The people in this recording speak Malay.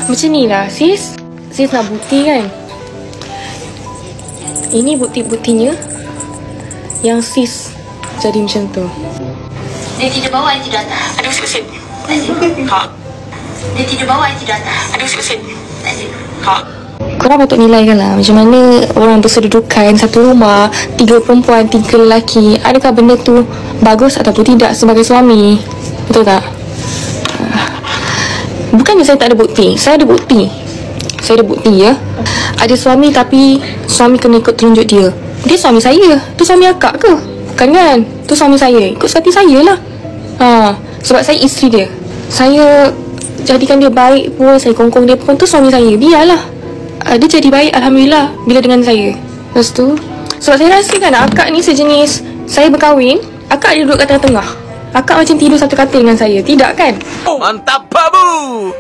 Macam ni lah sis. Sis nak bukti kan? Ini bukti-buktinya yang sis jadi macam tu. Dia tidak bawa IT data. Ada usit-usit. Ha. Dia tidak bawa IT data. Ada usit-usit. Ha. Korang patut nilaikan lah macam mana orang bersedudukan satu rumah, 3 perempuan, 3 lelaki. Adakah benda tu bagus ataupun tidak sebagai suami? Betul tak? Bukannya saya tak ada bukti. Saya ada bukti. Saya ada bukti ya. Ada suami tapi suami kena ikut telunjuk dia. Dia suami saya. Tu suami akak ke? Bukan kan? Tu suami saya. Ikut hati saya lah. Sebab saya isteri dia. Saya jadikan dia baik pun, saya kongkong dia pun, tu suami saya. Biarlah. Dia jadi baik Alhamdulillah bila dengan saya. Lepas tu sebab saya rasa kan akak ni sejenis saya berkahwin, akak dia duduk kat tengah-tengah. Akak macam tidur satu katil dengan saya. Tidak kan? Mantap, babu!